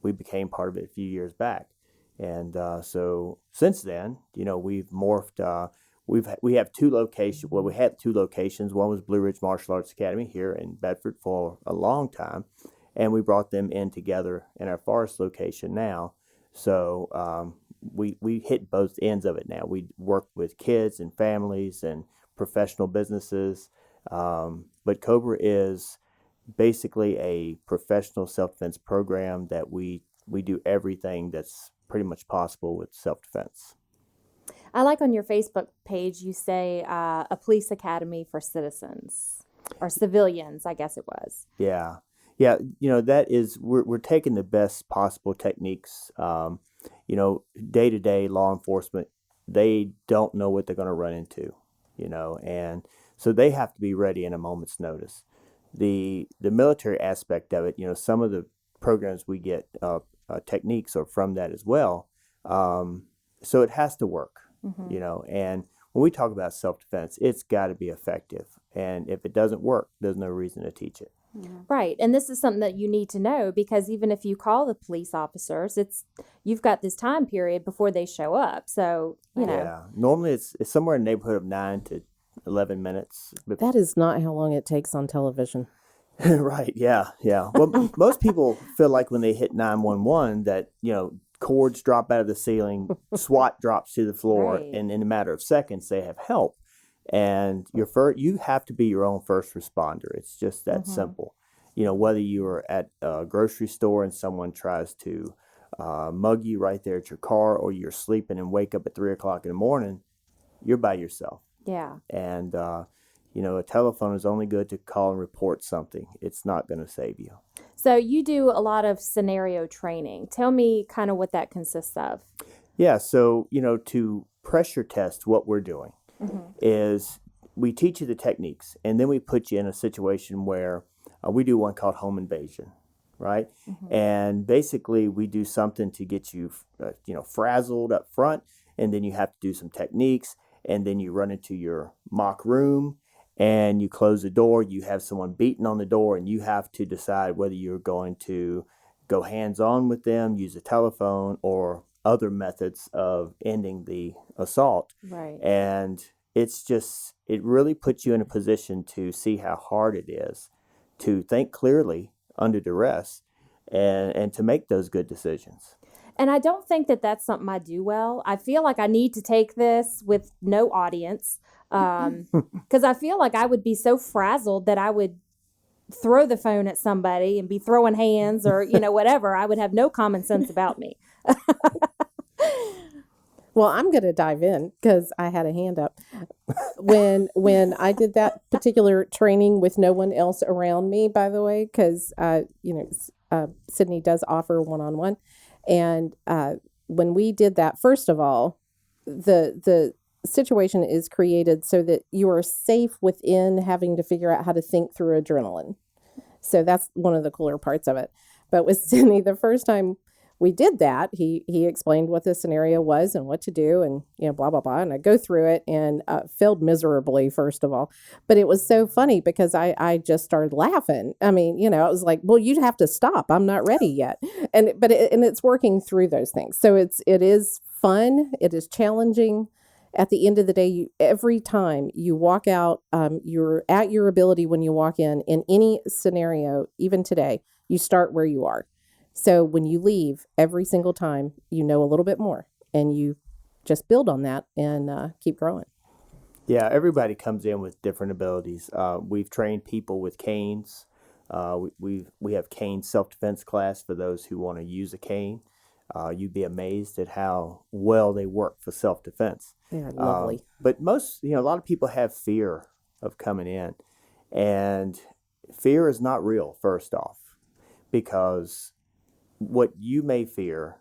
we became part of it a few years back. And so since then, we've morphed. We have two locations. Well, we had two locations. One was Blue Ridge Martial Arts Academy here in Bedford for a long time, and we brought them in together in our Forest location now. So we hit both ends of it now. We work with kids and families and professional businesses, but Cobra is basically a professional self-defense program that we do everything that's pretty much possible with self-defense. I like on your Facebook page, you say a police academy for citizens or civilians, I guess it was. Yeah. That is we're taking the best possible techniques. Day-to-day law enforcement, they don't know what they're going to run into, and so they have to be ready in a moment's notice. The military aspect of it, some of the programs we get techniques are from that as well. So it has to work, and when we talk about self-defense, it's got to be effective. And if it doesn't work, there's no reason to teach it. Right. And this is something that you need to know, because even if you call the police officers, you've got this time period before they show up. So, Yeah. Normally it's somewhere in the neighborhood of 9 to 11 minutes. That is not how long it takes on television. Right. Yeah. Well, most people feel like when they hit 911 that, cords drop out of the ceiling, SWAT drops to the floor, Right. and in a matter of seconds they have help. And you have to be your own first responder. It's just that simple. Whether you are at a grocery store and someone tries to mug you right there at your car, or you're sleeping and wake up at 3 o'clock in the morning, you're by yourself. yeah. And, a telephone is only good to call and report something. It's not going to save you. So you do a lot of scenario training. Tell me kind of what that consists of. Yeah. So, to pressure test what we're doing is we teach you the techniques, and then we put you in a situation where we do one called home invasion, right? And basically we do something to get you, frazzled up front, and then you have to do some techniques, and then you run into your mock room and you close the door. You have someone beating on the door, and you have to decide whether you're going to go hands-on with them, use a telephone, or other methods of ending the assault. Right. And it really puts you in a position to see how hard it is to think clearly under duress and to make those good decisions. And I don't think that that's something I do well. I feel like I need to take this with no audience, because I feel like I would be so frazzled that I would throw the phone at somebody and be throwing hands or, whatever. I would have no common sense about me. Well, I'm going to dive in because I had a hand up. When I did that particular training with no one else around me, by the way, because, Sydney does offer one-on-one. And when we did that, first of all, the situation is created so that you are safe within having to figure out how to think through adrenaline. So that's one of the cooler parts of it. But with Sydney, the first time we did that, he explained what the scenario was and what to do, and blah blah blah. And I go through it and failed miserably, first of all. But it was so funny because I just started laughing. I mean, I was like, well, you'd have to stop. I'm not ready yet. And it's working through those things. So it is fun. It is challenging. At the end of the day, every time you walk out, you're at your ability when you walk in any scenario, even today, you start where you are. So when you leave, every single time, you know a little bit more, and you just build on that and keep growing. Yeah, everybody comes in with different abilities. We've trained people with canes. We have cane self-defense class for those who want to use a cane. You'd be amazed at how well they work for self-defense. They're lovely. But most, a lot of people have fear of coming in, and fear is not real, first off, because what you may fear,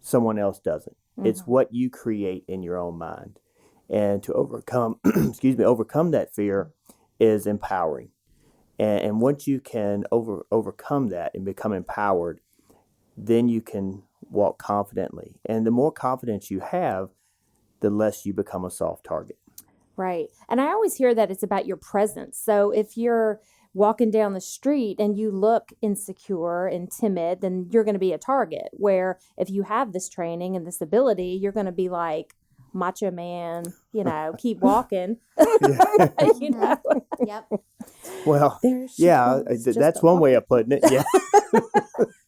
someone else doesn't. Mm-hmm. It's what you create in your own mind. And to overcome, overcome that fear is empowering. And once you can overcome that and become empowered, then you can walk confidently. And the more confidence you have, the less you become a soft target. Right. And I always hear that it's about your presence. So if you're walking down the street and you look insecure and timid, then you're going to be a target. Where if you have this training and this ability, you're going to be like macho man, keep walking. Yep. Well, that's one way of putting it. Yeah.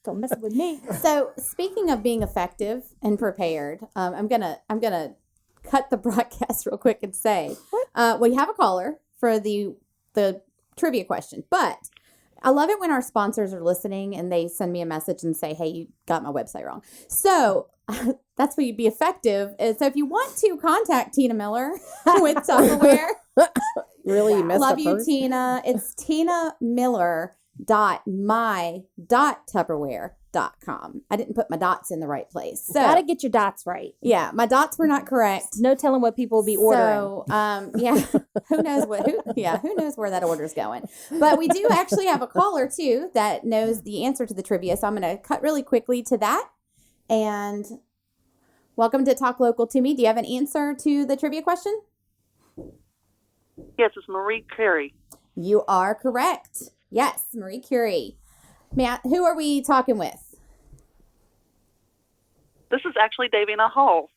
Don't mess with me. So speaking of being effective and prepared, I'm gonna cut the broadcast real quick and say we have a caller for the trivia question, but I love it when our sponsors are listening and they send me a message and say, hey, you got my website wrong. So that's where you'd be effective. And so if you want to contact Tina Miller with Tupperware, really, you messed love up you, hers? Tina. It's tinamiller.my.tupperware.com. I didn't put my dots in the right place. So Gotta get your dots right. yeah, my dots were not correct. No telling what people will be ordering. So, who knows who knows where that order's going. But we do actually have a caller too that knows the answer to the trivia. So I'm going to cut really quickly to that. And welcome to Talk Local to Me. Do you have an answer to the trivia question? Yes, it's Marie Curie. You are correct. Yes, Marie Curie. Matt, who are we talking with? This is actually Davina Hall.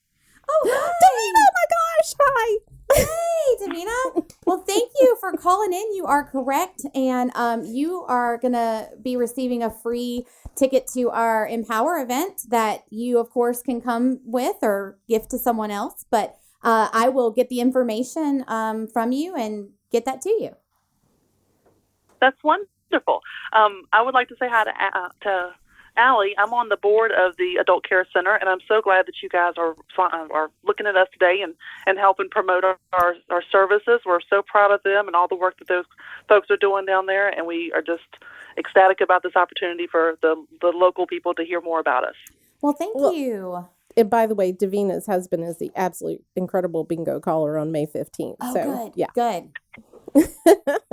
Oh, Davina! Oh my gosh! Hi. Hey, Davina. Well, thank you for calling in. You are correct, and you are gonna be receiving a free ticket to our Empower event that you, of course, can come with or gift to someone else. But I will get the information from you and get that to you. That's wonderful. I would like to say hi to Allie. I'm on the board of the Adult Care Center, and I'm so glad that you guys are looking at us today and helping promote our services. We're so proud of them and all the work that those folks are doing down there, and we are just ecstatic about this opportunity for the local people to hear more about us. Well, thank you. And by the way, Davina's husband is the absolute incredible bingo caller on May 15th. Oh, so, good. Yeah. Good.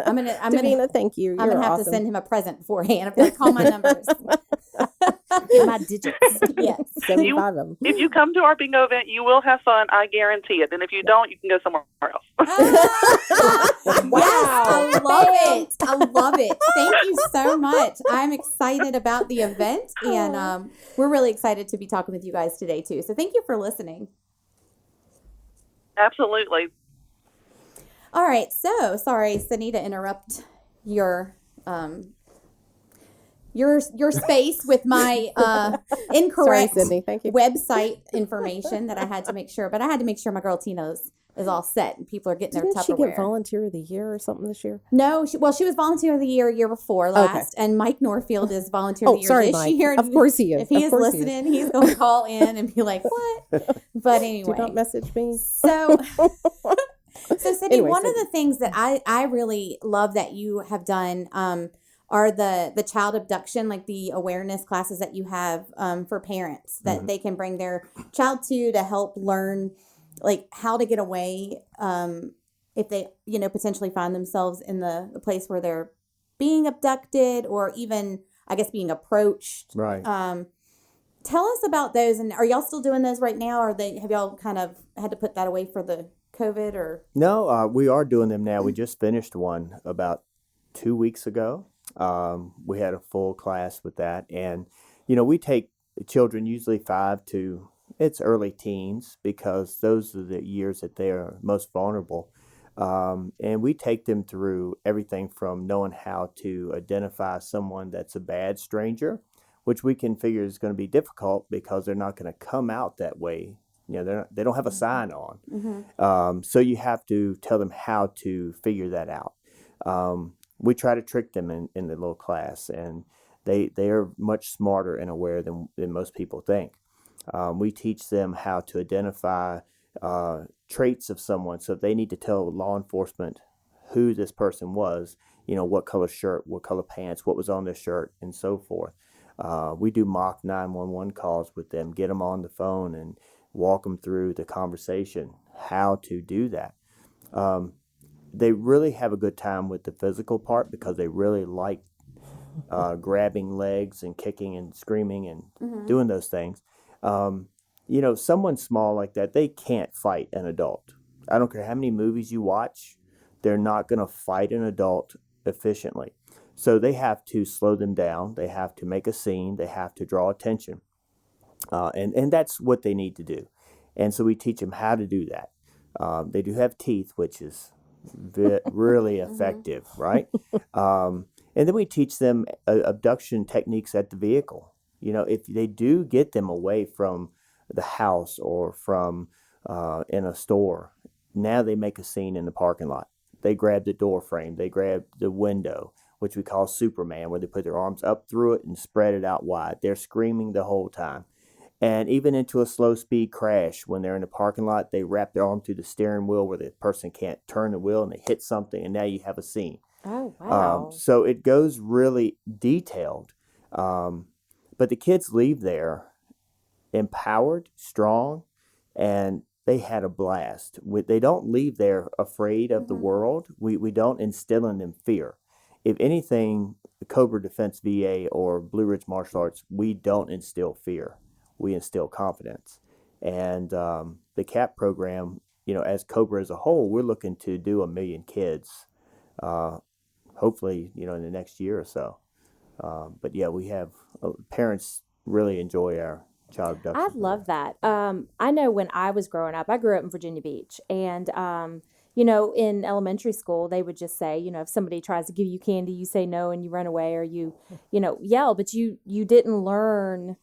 Davina, thank you. I'm going to have awesome. to send him a present beforehand. I'm going to call my numbers. Get my digits. Yes. 75 of them. If you come to our bingo event, you will have fun. I guarantee it. And if you don't, you can go somewhere else. Wow. Yes, I love it. I love it. Thank you so much. I'm excited about the event, and we're really excited to be talking with you guys today, too. So thank you for listening. Absolutely. All right. So sorry, Sydney, to interrupt your space with my incorrect Sorry, Sydney. Thank you. website information that I had to make sure. But I had to make sure my girl Tina is all set and people are getting Didn't their she Tupperware. get Volunteer of the Year or something this year? No, she was Volunteer of the Year before last, and Mike Norfield is Volunteer of the Year sorry, this Mike. year. Of course he is. If he Of is course he is. listening, he's going to call in and be like, "What?" But anyway, Do not message me. So Sydney, Anyway, one of the things that I really love that you have done are the child abduction, like the awareness classes that you have for parents that they can bring their child to help learn like how to get away if they potentially find themselves in the place where they're being abducted or even, I guess, being approached. Right. Tell us about those, and are y'all still doing those right now, or have y'all kind of had to put that away for the COVID, or? No, we are doing them now. We just finished one about 2 weeks ago. We had a full class with that, and we take children usually 5 to it's early teens because those are the years that they are most vulnerable. And we take them through everything from knowing how to identify someone that's a bad stranger, which we can figure is going to be difficult because they're not going to come out that way. They don't have a sign on. So you have to tell them how to figure that out. We try to trick them in the little class, and they are much smarter and aware than most people think. We teach them how to identify traits of someone. So if they need to tell law enforcement who this person was, what color shirt, what color pants, what was on their shirt, and so forth. We do mock 911 calls with them, get them on the phone and walk them through the conversation, how to do that. They really have a good time with the physical part because they really like grabbing legs and kicking and screaming and doing those things. Someone small like that, they can't fight an adult. I don't care how many movies you watch, they're not going to fight an adult efficiently. So they have to slow them down. They have to make a scene. They have to draw attention. And that's what they need to do. And so we teach them how to do that. They do have teeth, which is really effective, right? And then we teach them abduction techniques at the vehicle. If they do get them away from the house or from in a store, now they make a scene in the parking lot. They grab the door frame. They grab the window, which we call Superman, where they put their arms up through it and spread it out wide. They're screaming the whole time. And even into a slow speed crash, when they're in the parking lot, they wrap their arm through the steering wheel where the person can't turn the wheel and they hit something, and now you have a scene. Oh, wow. So it goes really detailed. But the kids leave there empowered, strong, and they had a blast. They don't leave there afraid of the world. We don't instill in them fear. If anything, the Cobra Defense VA or Blue Ridge Martial Arts, we don't instill fear. We instill confidence. And the CAP program, as Cobra as a whole, we're looking to do 1 million kids, hopefully, in the next year or so. But yeah, we have parents really enjoy our child abduction. I love that. I know when I was growing up, I grew up in Virginia Beach, and in elementary school, they would just say, if somebody tries to give you candy, you say no and you run away, or you yell, but you didn't learn,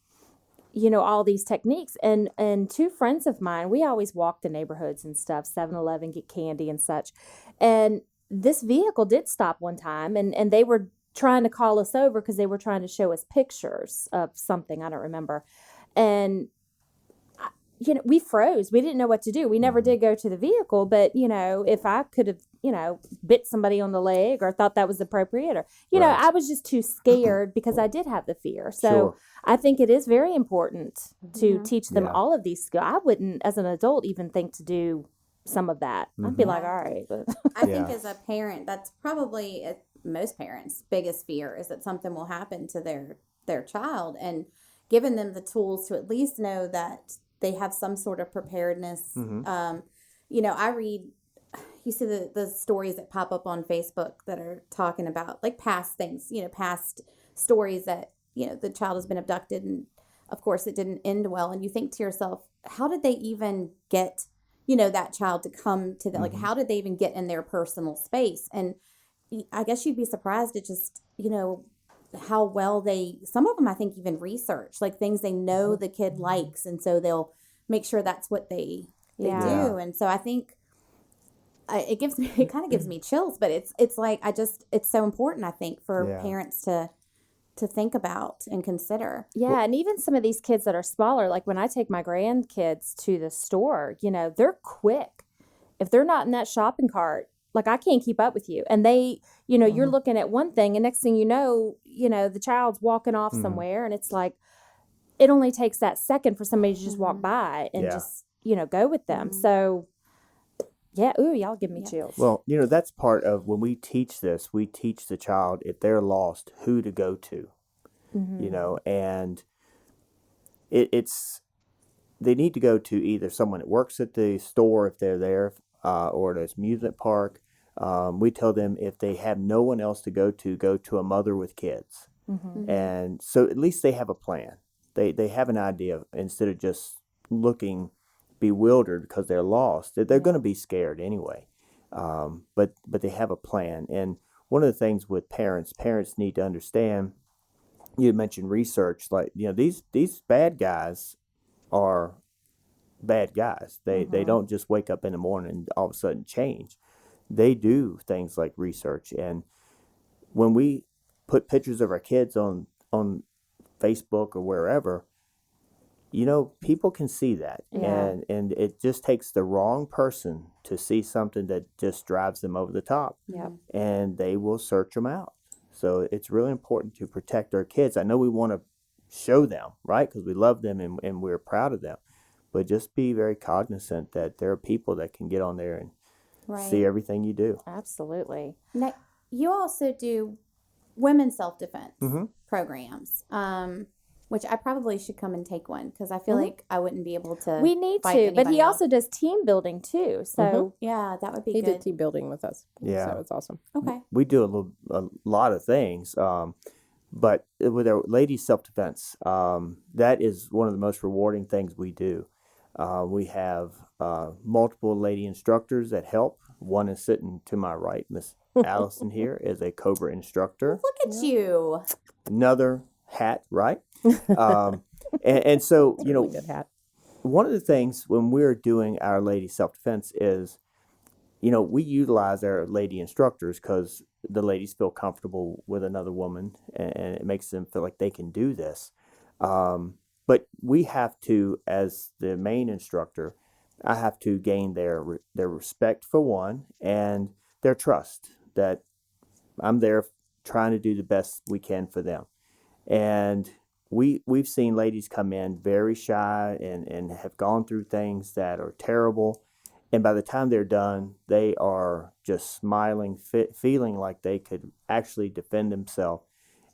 all these techniques. And 2 friends of mine, we always walk the neighborhoods and stuff, 7-Eleven, get candy and such. And this vehicle did stop one time, and they were trying to call us over because they were trying to show us pictures of something. I don't remember. And we froze. We didn't know what to do. We never did go to the vehicle, but if I could have, bit somebody on the leg or thought that was appropriate, or Right. I was just too scared because I did have the fear. So Sure. I think it is very important to teach them Yeah. all of these skills. I wouldn't, as an adult, even think to do some of that. I'd be like, all right, but I think Yeah. as a parent, that's probably most parents' biggest fear is that something will happen to their child, and giving them the tools to at least know that they have some sort of preparedness. I read, you see the stories that pop up on Facebook that are talking about like past things, past stories that, the child has been abducted, and of course it didn't end well. And you think to yourself, how did they even get, that child to come to them? Like, how did they even get in their personal space? And I guess you'd be surprised at just, how well some of them, I think, even research, like things they know the kid likes. And so they'll make sure that's what they Yeah. do. And so I think it kind of gives me chills, but it's like, it's so important, I think, for Yeah. parents to think about and consider. yeah, and even some of these kids that are smaller, like when I take my grandkids to the store, they're quick. If they're not in that shopping cart, like I can't keep up with you. And they, you're looking at one thing, and next thing you know, the child's walking off somewhere, and it's like, it only takes that second for somebody to just walk by and Yeah. just, go with them. So Yeah. Ooh, y'all give me chills. Well, that's part of when we teach this, we teach the child if they're lost, who to go to, and it's they need to go to either someone that works at the store if they're there, or at this amusement park. We tell them if they have no one else to go to a mother with kids. And so at least they have a plan. They have an idea instead of just looking bewildered because they're lost. They're going to be scared anyway. But they have a plan. And one of the things with parents need to understand, you mentioned research, like, these bad guys are bad guys. They don't just wake up in the morning and all of a sudden change. They do things like research. And when we put pictures of our kids on Facebook or wherever, people can see that. Yeah. And it just takes the wrong person to see something that just drives them over the top. Yep. And they will search them out. So it's really important to protect our kids. I know we want to show them, right? Because we love them and we're proud of them. But just be very cognizant that there are people that can get on there and see everything you do. Absolutely. Now, you also do women's self-defense Mm-hmm. programs, which I probably should come and take one because I feel like I wouldn't be able to. We need fight to, but he anybody else. also does team building too. So Yeah, that would be He good. did team building with us. Yeah. So it's awesome. Okay. We do a lot of things, but with our ladies self-defense, that is one of the most rewarding things we do. We have multiple lady instructors that help. One is sitting to my right. Miss Allison here is a Cobra instructor. Look at you. Another hat, right? And so, Really good hat. one of the things when we're doing our lady self-defense is, we utilize our lady instructors because the ladies feel comfortable with another woman and it makes them feel like they can do this. But we have to, as the main instructor, I have to gain their respect for one and their trust that I'm there trying to do the best we can for them. And we've seen ladies come in very shy and have gone through things that are terrible. And by the time they're done, they are just smiling, feeling like they could actually defend themselves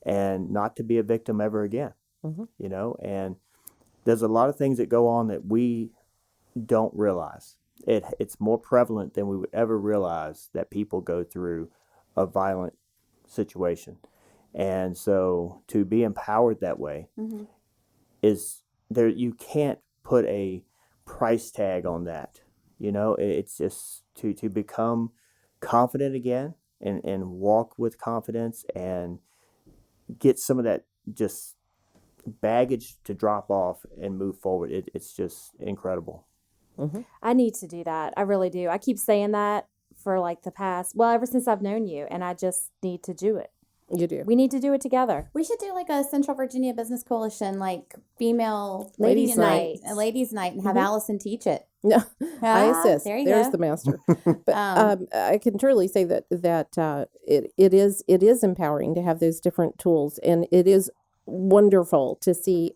and not to be a victim ever again. And there's a lot of things that go on that we don't realize. It's more prevalent than we would ever realize that people go through a violent situation. And so to be empowered that way is there, you can't put a price tag on that. It's just to become confident again and walk with confidence and get some of that just baggage to drop off and move forward. It's just incredible. I need to do that. I really do. I keep saying that for like the past, ever since I've known you, and I just need to do it. You do. We need to do it together. We should do like a Central Virginia Business Coalition, like female Ladies' night. a ladies' night, and have Allison teach it. No, I Ah, assist. there you There's go. the master. But I can truly say that it is empowering to have those different tools, and it is wonderful to see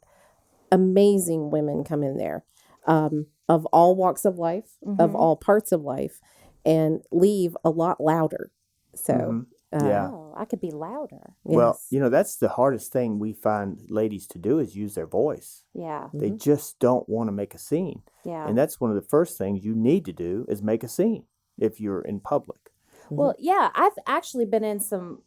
amazing women come in there, of all walks of life, of all parts of life, and leave a lot louder. So Yeah. Oh, I could be louder. Well, yes. that's the hardest thing we find ladies to do is use their voice. Yeah. They just don't want to make a scene. Yeah. And that's one of the first things you need to do is make a scene if you're in public. Well, yeah, I've actually been in some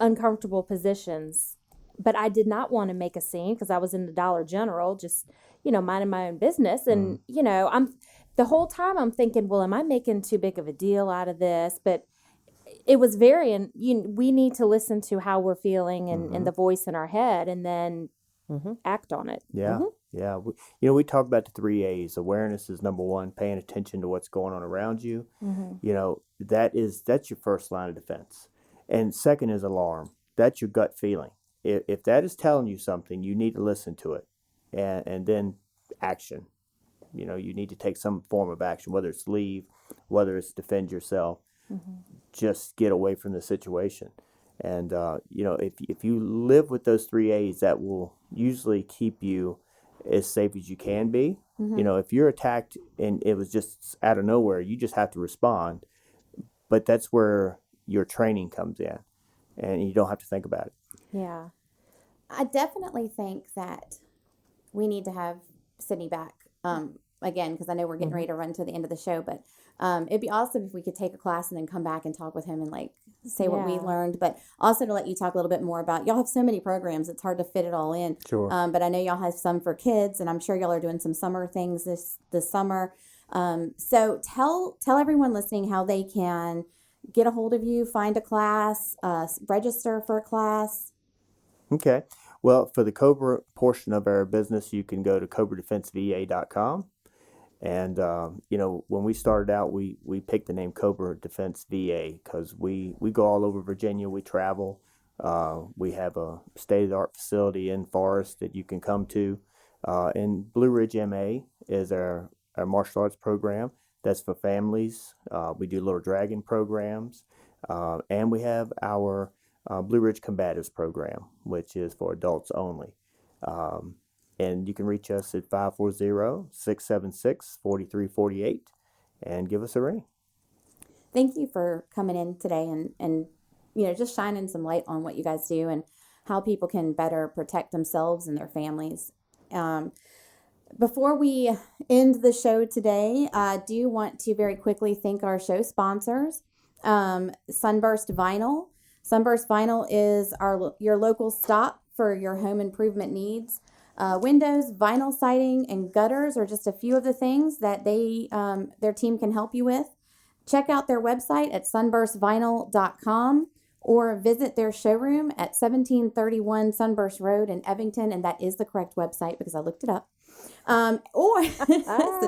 uncomfortable positions, but I did not want to make a scene because I was in the Dollar General, just, minding my own business. And, I'm the whole time I'm thinking, well, am I making too big of a deal out of this? But it was we need to listen to how we're feeling and the voice in our head and then act on it. Yeah. Yeah. We talk about the 3 A's. Awareness is number one, paying attention to what's going on around you. That's your first line of defense. And second is alarm. That's your gut feeling. If that is telling you something, you need to listen to it. And then action. You need to take some form of action, whether it's leave, whether it's defend yourself. Just get away from the situation. And, if you live with those 3 A's, that will usually keep you as safe as you can be. Mm-hmm. You know, if you're attacked and it was just out of nowhere, you just have to respond. But that's where your training comes in, and you don't have to think about it. Yeah. I definitely think that we need to have Sydney back again, because I know we're getting ready to run to the end of the show, but it'd be awesome if we could take a class and then come back and talk with him and like say what we Yeah. learned, but also to let you talk a little bit more about, y'all have so many programs, it's hard to fit it all in. Sure. But I know y'all have some for kids, and I'm sure y'all are doing some summer things this summer. So tell everyone listening how they can get a hold of you, find a class, register for a class. Okay. Well, for the Cobra portion of our business, you can go to cobradefenseva.com. And, you know, when we started out, we picked the name Cobra Defense VA because we go all over Virginia. We travel. We have a state-of-the-art facility in Forest that you can come to. And Blue Ridge MA is our martial arts program. That's for families. We do Little Dragon programs. And we have our Blue Ridge Combatives program, which is for adults only. And you can reach us at 540-676-4348 and give us a ring. Thank you for coming in today and you know, just shining some light on what you guys do and how people can better protect themselves and their families. Before we end the show today, I do want to very quickly thank our show sponsors, Sunburst Vinyl. Sunburst Vinyl is your local stop for your home improvement needs. Windows, vinyl siding, and gutters are just a few of the things that their team can help you with. Check out their website at sunburstvinyl.com or visit their showroom at 1731 Sunburst Road in Evington, and that is the correct website because I looked it up. So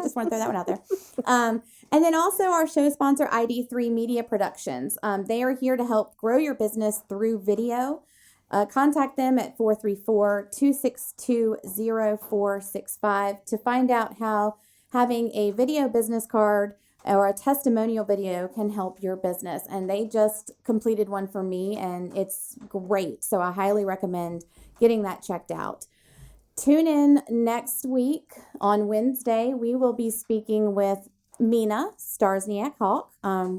just want to throw that one out there. And then also our show sponsor, ID3 Media Productions. They are here to help grow your business through video. Contact them at 434-262-0465 to find out how having a video business card or a testimonial video can help your business. And they just completed one for me, and it's great. So I highly recommend getting that checked out. Tune in next week on Wednesday. We will be speaking with Mina Starsniak Hawk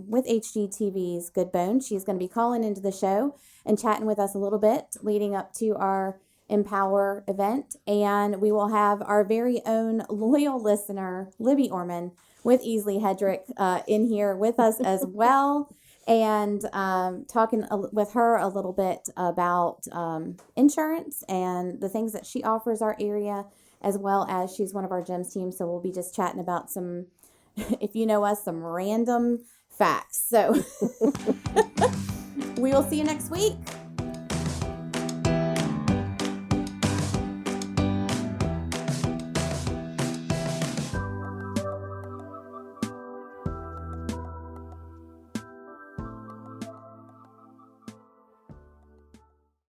with HGTV's Good Bones. She's going to be calling into the show and chatting with us a little bit leading up to our Empower event. And we will have our very own loyal listener, Libby Orman, with Easley Hedrick in here with us as well. And talking with her a little bit about insurance and the things that she offers our area, as well as she's one of our GEMS team. So we'll be just chatting about some, if you know us, some random facts. So we will see you next week.